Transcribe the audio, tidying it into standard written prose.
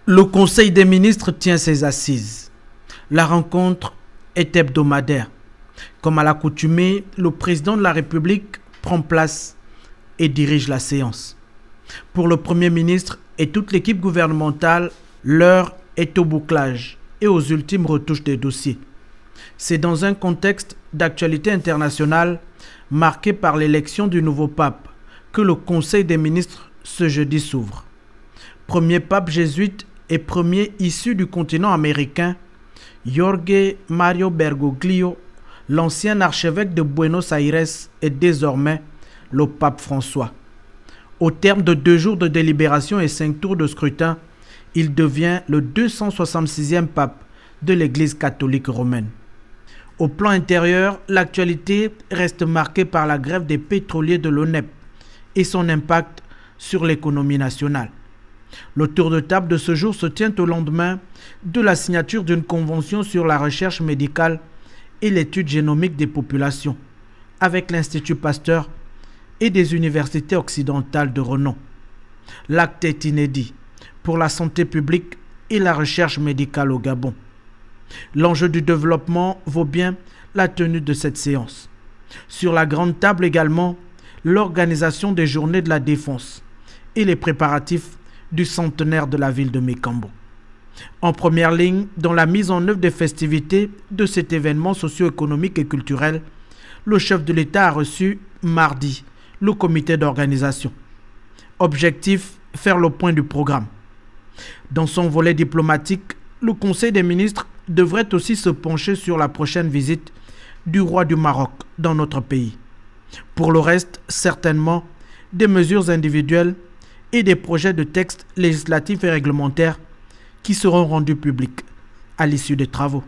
Le Conseil des ministres tient ses assises. La rencontre est hebdomadaire. Comme à l'accoutumée, le président de la République prend place et dirige la séance. Pour le Premier ministre et toute l'équipe gouvernementale, l'heure est au bouclage et aux ultimes retouches des dossiers. C'est dans un contexte d'actualité internationale marqué par l'élection du nouveau pape que le Conseil des ministres ce jeudi s'ouvre. Premier pape jésuite et premier issu du continent américain, Jorge Mario Bergoglio, l'ancien archevêque de Buenos Aires, est désormais le pape François. Au terme de 2 jours de délibération et 5 tours de scrutin, il devient le 266e pape de l'Église catholique romaine. Au plan intérieur, l'actualité reste marquée par la grève des pétroliers de l'ONEP et son impact sur l'économie nationale. Le tour de table de ce jour se tient au lendemain de la signature d'une convention sur la recherche médicale et l'étude génomique des populations avec l'Institut Pasteur et des universités occidentales de renom. L'acte est inédit pour la santé publique et la recherche médicale au Gabon. L'enjeu du développement vaut bien la tenue de cette séance. Sur la grande table également, l'organisation des journées de la défense et les préparatifs du centenaire de la ville de Mékambo. En première ligne, dans la mise en œuvre des festivités de cet événement socio-économique et culturel, le chef de l'État a reçu mardi le comité d'organisation. Objectif, faire le point du programme. Dans son volet diplomatique, le Conseil des ministres devrait aussi se pencher sur la prochaine visite du roi du Maroc dans notre pays. Pour le reste, certainement, des mesures individuelles et des projets de textes législatifs et réglementaires qui seront rendus publics à l'issue des travaux.